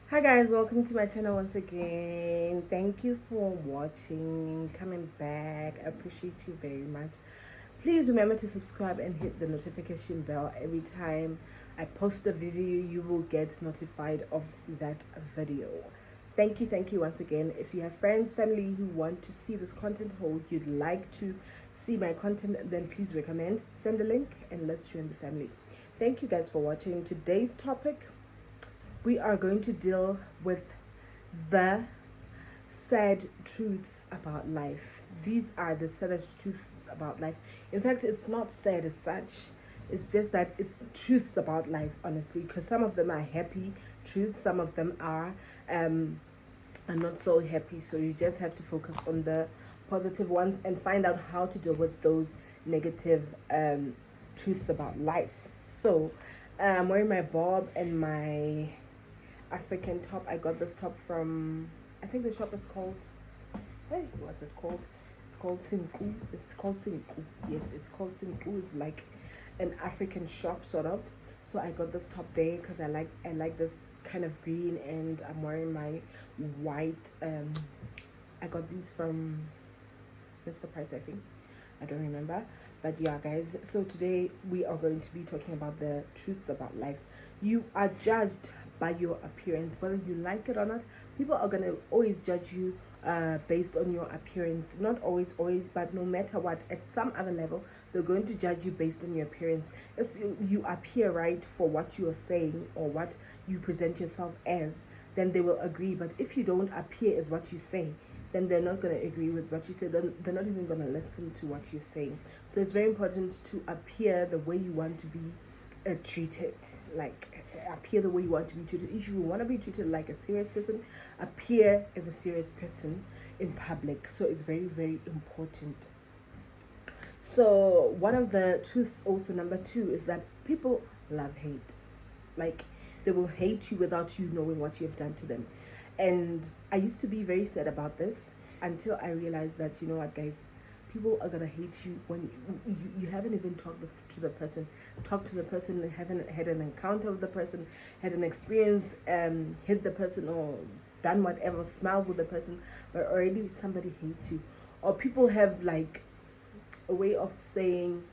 Hi guys, welcome to my channel once again. Thank you for watching, coming back. I appreciate you very much. Please remember to subscribe and hit the notification bell. Every time I post a video, you will get notified of that video. Thank you once again. If you have friends, family who want to see this content, or you'd like to see my content, then please recommend, send a link, and let's join the family. Thank you guys for watching. Today's topic, we are going to deal with the sad truths about life. These are the saddest truths about life. In fact, it's not sad as such. It's just that it's truths about life, honestly, because some of them are happy truths, some of them are not so happy. So you just have to focus on the positive ones and find out how to deal with those negative truths about life. So I'm wearing my bob and my African top. I got this top from, I think the shop is called, hey, what's it called? It's called Sinku. It's called Sinku. Yes, it's called Sinku. It's like an African shop sort of. So I got this top there because I like this kind of green, and I'm wearing my white. I got these from Mr. Price, I think. I don't remember. But yeah, guys, so today we are going to be talking about the truths about life. You are judged by your appearance, whether you like it or not. People are going to always judge you based on your appearance. Not always, but no matter what, at some other level, they're going to judge you based on your appearance. If you appear right for what you are saying or what you present yourself as, then they will agree. But if you don't appear as what you say, then they're not going to agree with what you say. They're not even going to listen to what you're saying. So it's very important to appear the way you want to be treated. Like, appear the way you want to be treated. If you want to be treated like a serious person, appear as a serious person in public. So it's very, very important. So one of the truths, also number two, is that people love hate. Like, they will hate you without you knowing what you have done to them. And I used to be very sad about this until I realized that, you know what, guys, people are gonna hate you when you haven't even talked to the person, haven't had an encounter with the person, had an experience, hit the person, or done whatever, smiled with the person, but already somebody hates you. Or people have like a way of saying,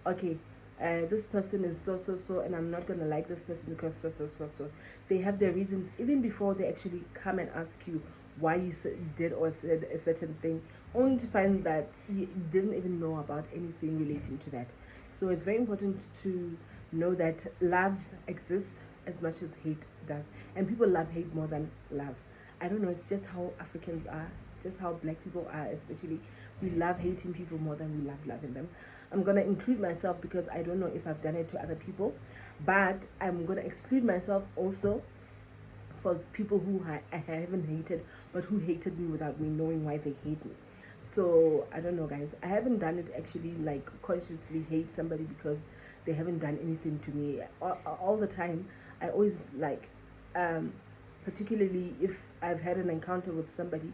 okay, this person is so, and I'm not gonna like this person because so. They have their reasons even before they actually come and ask you why you did or said a certain thing, only to find that you didn't even know about anything relating to that. So it's very important to know that love exists as much as hate does, and people love hate more than love. I don't know, it's just how Africans are, just how black people are, especially. We love hating people more than we love loving them. I'm gonna include myself because I don't know if I've done it to other people, but I'm gonna exclude myself also for people who I haven't hated, but who hated me without me knowing why they hate me. So I don't know, guys. I haven't done it actually, like consciously hate somebody because they haven't done anything to me. All the time, I always like, particularly if I've had an encounter with somebody,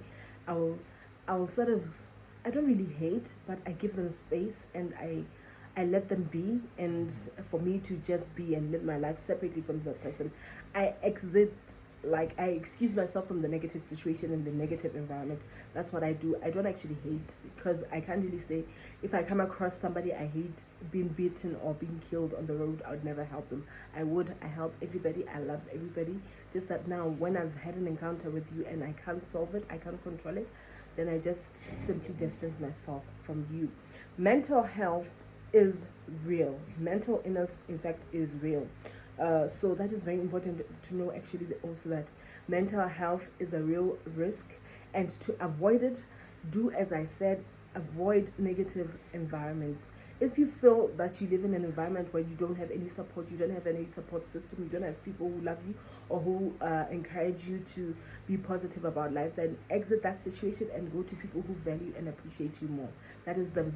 I'll I'll sort of, I don't really hate, but I give them space, and I let them be, and for me to just be and live my life separately from the person. I exit, like I excuse myself from the negative situation and the negative environment. That's what I do. I don't actually hate, because I can't really say, if I come across somebody I hate being beaten or being killed on the road, I would never help them. I help everybody. I love everybody. Just that now, when I've had an encounter with you and I can't solve it, I can't control it, then I just simply distance myself from you. Mental health is real. Mental illness, in fact, is real. So that is very important to know, actually, also, that mental health is a real risk, and to avoid it, do as I said, avoid negative environments. If you feel that you live in an environment where you don't have any support, you don't have any support system, you don't have people who love you or who encourage you to be positive about life, then exit that situation and go to people who value and appreciate you more. That is the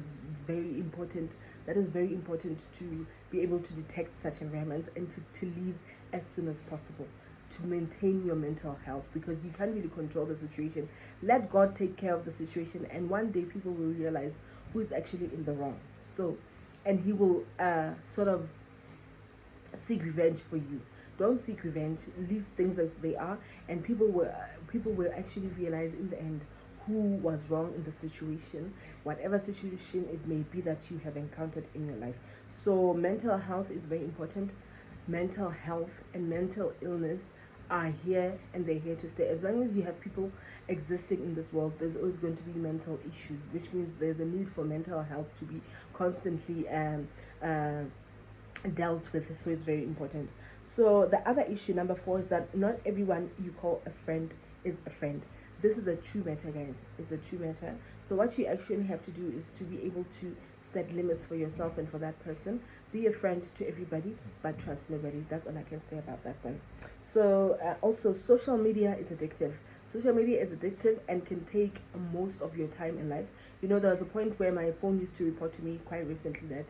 very important. That is very important, to be able to detect such environments and to leave as soon as possible, to maintain your mental health, because you can't really control the situation. Let God take care of the situation, and one day people will realize who is actually in the wrong. So, and He will sort of seek revenge for you. Don't seek revenge. Leave things as they are, and people will actually realize in the end who was wrong in the situation, whatever situation it may be that you have encountered in your life. So mental health is very important. Mental health and mental illness are here, and they're here to stay. As long as you have people existing in this world, there's always going to be mental issues, which means there's a need for mental health to be constantly dealt with. So it's very important. So the other issue, number 4, is that not everyone you call a friend is a friend. This is a true matter, guys. It's a true matter. So what you actually have to do is to be able to set limits for yourself and for that person. Be a friend to everybody, but trust nobody. That's all I can say about that one. So also, social media is addictive. Social media is addictive and can take most of your time in life. You know, there was a point where my phone used to report to me quite recently that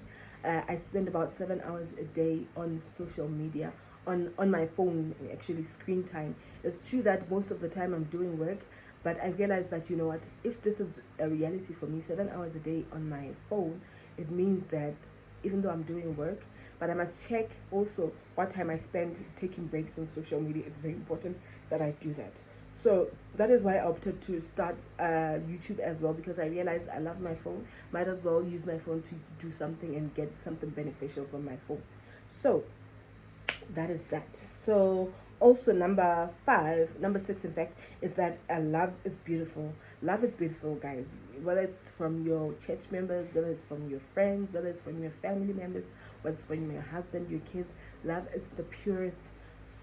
I spend about 7 hours a day on social media, on my phone, actually, screen time. It's true that most of the time I'm doing work, but I realized that, you know what, if this is a reality for me, 7 hours a day on my phone, it means that even though I'm doing work, but I must check also what time I spend taking breaks on social media. It's very important that I do that. So that is why I opted to start YouTube as well, because I realized I love my phone. Might as well use my phone to do something and get something beneficial from my phone. So that is that. So also number 6 in fact, is that love is beautiful. Love is beautiful, guys. Whether it's from your church members, whether it's from your friends, whether it's from your family members, whether it's from your husband, your kids, love is the purest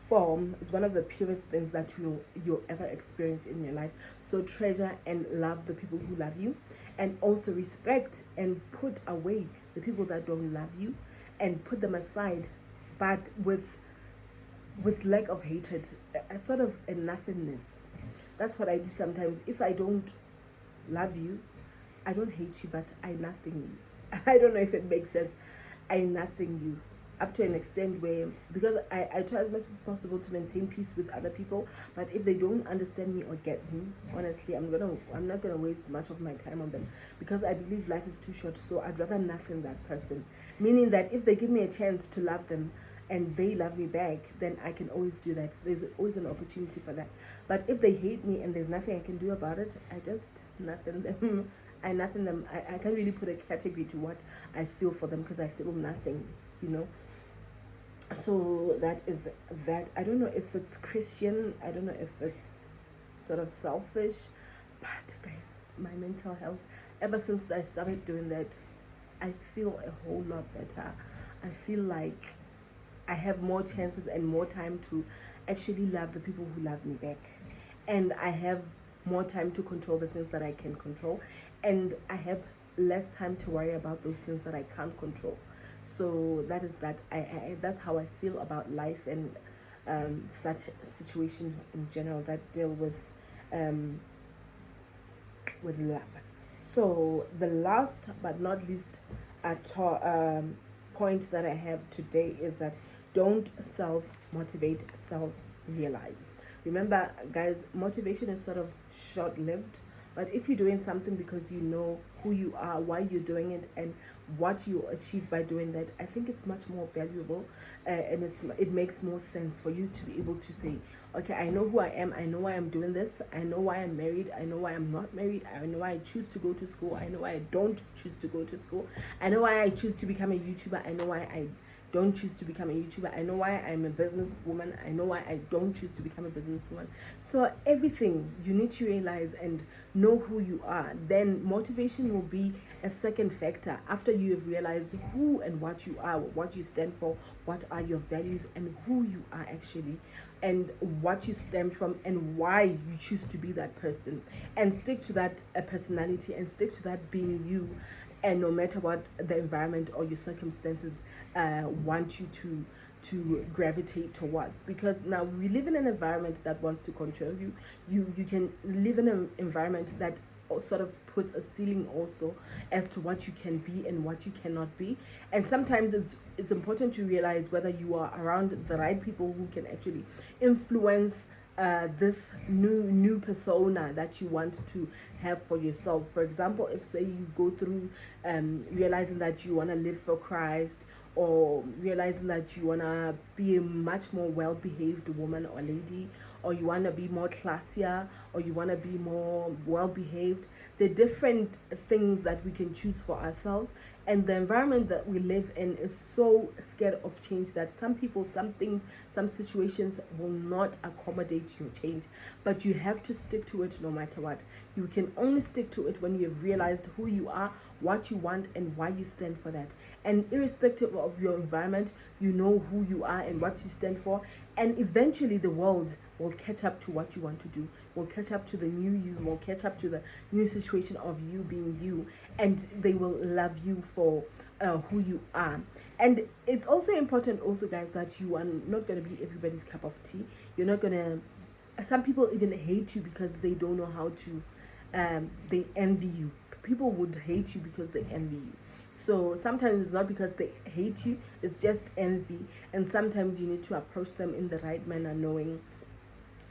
form. Is one of the purest things that you'll ever experience in your life. So treasure and love the people who love you, and also respect and put away the people that don't love you, and put them aside, but with lack of hatred, a sort of a nothingness. That's what I do sometimes. If I don't love you, I don't hate you, but I nothing you. I don't know if it makes sense. I nothing you, up to an extent where, because I try as much as possible to maintain peace with other people, but if they don't understand me or get me, honestly, I'm not gonna waste much of my time on them, because I believe life is too short. So I'd rather nothing that person, meaning that if they give me a chance to love them and they love me back, then I can always do that. There's always an opportunity for that. But if they hate me and there's nothing I can do about it, I just nothing them. I can't really put a category to what I feel for them, because I feel nothing, you know. So that is that. I don't know if it's Christian, I don't know if it's sort of selfish, but guys, my mental health, ever since I started doing that, I feel a whole lot better. I feel like I have more chances and more time to actually love the people who love me back, and I have more time to control the things that I can control, and I have less time to worry about those things that I can't control. So that is that. I that's how I feel about life and such situations in general that deal with love. So the last but not least point that I have today is that don't self-motivate, self-realize. Remember, guys, motivation is sort of short-lived, but if you're doing something because you know who you are, why you're doing it, and what you achieve by doing that, I think it's much more valuable, and it makes more sense for you to be able to say, okay, I know who I am, I know why I'm doing this, I know why I'm married, I know why I'm not married, I know why I choose to go to school, I know why I don't choose to go to school, I know why I choose to become a YouTuber, I know why I don't choose to become a YouTuber, I know why I'm a businesswoman, I know why I don't choose to become a businesswoman. So everything you need to realize and know who you are. Then motivation will be a second factor after you have realized who and what you are, what you stand for, what are your values, and who you are actually, and what you stem from, and why you choose to be that person, and stick to that personality, and stick to that being you. And no matter what the environment or your circumstances want you to gravitate towards, because now we live in an environment that wants to control you. You can live in an environment that sort of puts a ceiling also as to what you can be and what you cannot be. And sometimes it's important to realize whether you are around the right people who can actually influence this new persona that you want to have for yourself. For example, if say you go through realizing that you want to live for Christ, or realizing that you want to be a much more well-behaved woman or lady, or you want to be more classier, or you want to be more well-behaved. The different things that we can choose for ourselves, and the environment that we live in is so scared of change that some people, some things, some situations will not accommodate your change, but you have to stick to it no matter what. You can only stick to it when you've realized who you are, what you want, and why you stand for that. And irrespective of your environment, you know who you are and what you stand for, and eventually the world will catch up to what you want to do, will catch up to the new you, will catch up to the new situation of you being you, and they will love you for who you are. And it's also important also, guys, that you are not going to be everybody's cup of tea. You're not going to, some people even hate you because they don't know how to, they envy you. People would hate you because they envy you. So sometimes it's not because they hate you, it's just envy. And sometimes you need to approach them in the right manner, knowing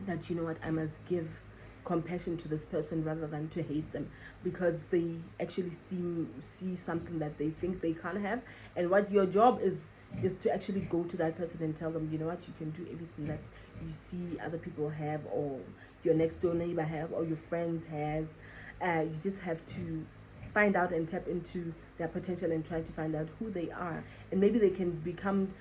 that, you know what, I must give compassion to this person rather than to hate them, because they actually see something that they think they can't have. And what your job is to actually go to that person and tell them, you know what, you can do everything that you see other people have, or your next door neighbor have, or your friends has. You just have to find out and tap into their potential and try to find out who they are, and maybe they can become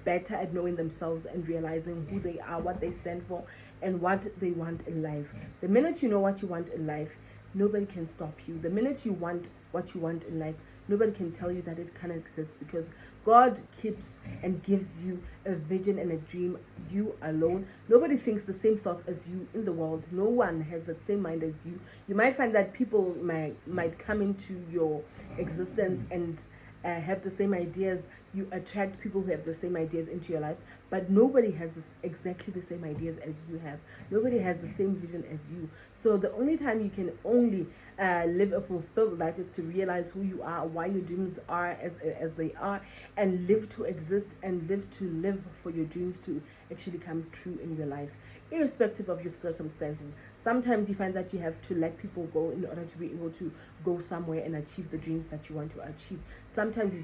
better at knowing themselves and realizing who they are, what they stand for, and what they want in life. The minute you know what you want in life, nobody can stop you. The minute you want what you want in life, nobody can tell you that it can't exist, because God keeps and gives you a vision and a dream, you alone. Nobody thinks the same thoughts as you in the world. No one has the same mind as you. You might find that people might come into your existence and have the same ideas. You attract people who have the same ideas into your life, but nobody has exactly the same ideas as you have. Nobody has the same vision as you. So the only time you can only live a fulfilled life is to realize who you are, why your dreams are as they are, and live to exist and live for your dreams to actually come true in your life, irrespective of your circumstances. Sometimes you find that you have to let people go in order to be able to go somewhere and achieve the dreams that you want to achieve. Sometimes you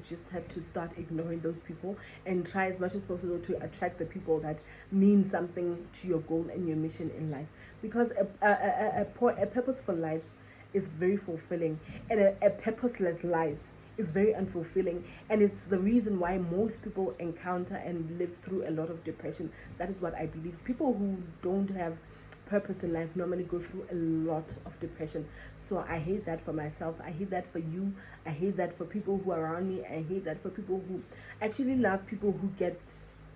just have to start ignoring those people and try as much as possible to attract the people that mean something to your goal and your mission in life. Because a purposeful life is very fulfilling, and a purposeless life is very unfulfilling, and it's the reason why most people encounter and live through a lot of depression. That is what I believe. People who don't have purpose in life normally go through a lot of depression. So I hate that for myself, I hate that for you, I hate that for people who are around me, I hate that for people who actually love people who get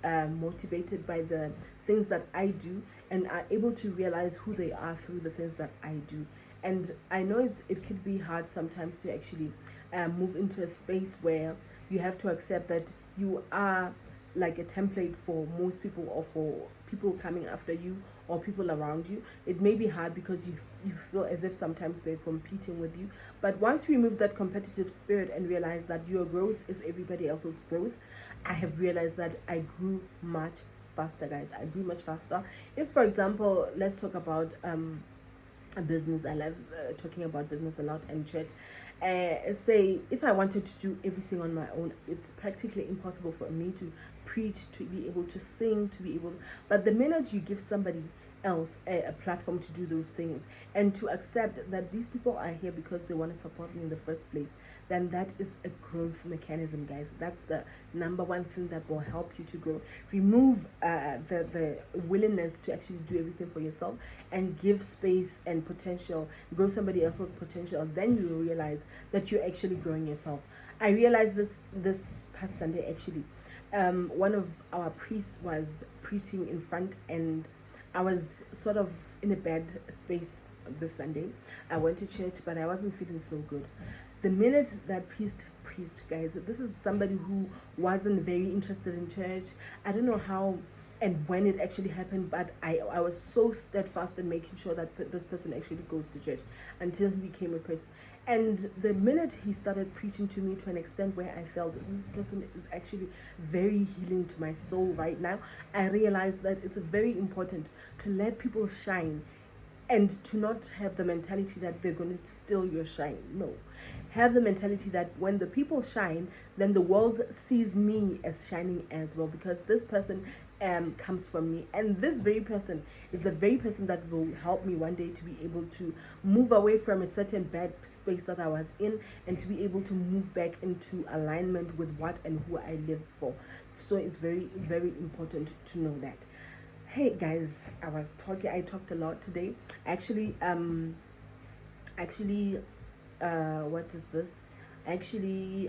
motivated by the things that I do and are able to realize who they are through the things that I do. And I know it could be hard sometimes to actually move into a space where you have to accept that you are like a template for most people, or for people coming after you, or people around you. It may be hard because you feel as if sometimes they're competing with you. But once you remove that competitive spirit and realize that your growth is everybody else's growth, I have realized that I grew much faster, guys. I grew much faster. If, for example, let's talk about a business. I love talking about business a lot, and church. Say if I wanted to do everything on my own, it's practically impossible for me to preach, to be able to sing, to be able. But the minute you give somebody else a platform to do those things, and to accept that these people are here because they want to support me in the first place, then that is a growth mechanism, guys. That's the number one thing that will help you to grow. Remove the willingness to actually do everything for yourself, and give space and potential, grow somebody else's potential. Then you will realize that you're actually growing yourself. I realized this past Sunday, actually. One of our priests was preaching in front, and I was sort of in a bad space this Sunday. I went to church, but I wasn't feeling so good. The minute that priest preached, guys, this is somebody who wasn't very interested in church. I don't know how and when it actually happened, but I was so steadfast in making sure that this person actually goes to church until he became a priest. And the minute he started preaching to me, to an extent where I felt this person is actually very healing to my soul right now, I realized that it's very important to let people shine. and to not have the mentality that they're going to steal your shine. No, have the mentality that when the people shine, then the world sees me as shining as well, because this person comes from me, and this very person is the very person that will help me one day to be able to move away from a certain bad space that I was in, and to be able to move back into alignment with what and who I live for. So it's very, very important to know that. Hey guys, I talked a lot today. What is this? Actually,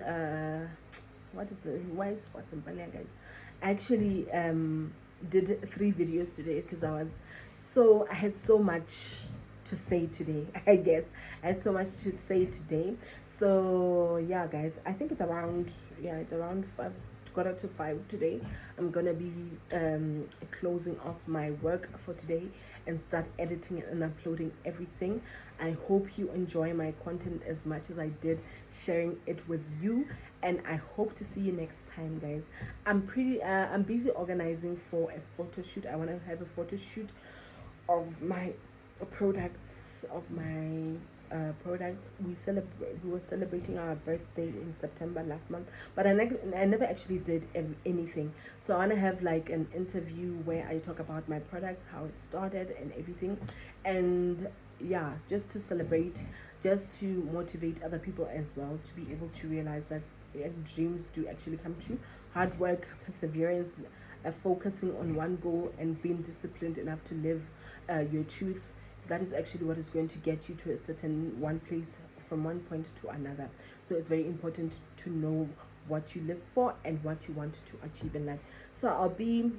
what is the why is for simple, guys? Actually, did 3 videos today because I had so much to say today. I guess I had so much to say today. So yeah, guys, I think it's around 5 today. I'm gonna be closing off my work for today and start editing and uploading everything. I hope you enjoy my content as much as I did sharing it with you, and I hope to see you next time, guys. I'm busy organizing for a photo shoot. I want to have a photo shoot of my products we were celebrating our birthday in September last month, but I never actually did anything. So I want to have like an interview where I talk about my products, how it started and everything, and yeah, just to celebrate, just to motivate other people as well, to be able to realize that dreams do actually come true. Hard work, perseverance, focusing on one goal, and being disciplined enough to live your truth, that is actually what is going to get you to a certain one place, from one point to another. So it's very important to know what you live for and what you want to achieve in life. So I'll be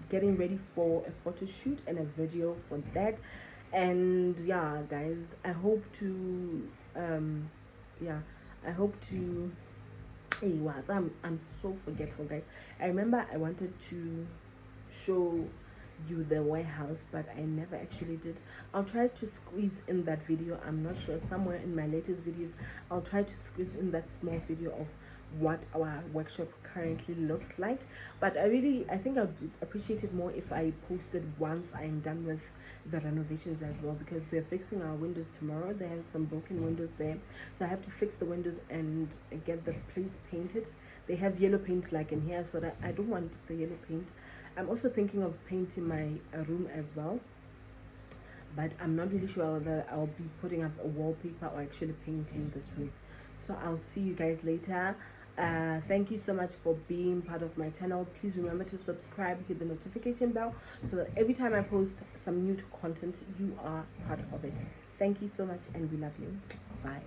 getting ready for a photo shoot and a video for that. And yeah, guys, I hope to hey, wow, I'm so forgetful, guys. I remember I wanted to show you the warehouse, but I never actually did. I'll try to squeeze in that video. I'm not sure, somewhere in my latest videos I'll try to squeeze in that small video of what our workshop currently looks like. But I think I'd appreciate it more if I posted once I'm done with the renovations as well, because they're fixing our windows tomorrow. There are some broken windows there, so I have to fix the windows and get the place painted. They have yellow paint like in here, so that I don't want the yellow paint. I'm also thinking of painting my room as well, but I'm not really sure whether I'll be putting up a wallpaper or actually painting this room. So I'll see you guys later. Thank you so much for being part of my channel. Please remember to subscribe, hit the notification bell, so that every time I post some new content, you are part of it. Thank you so much, and we love you. Bye.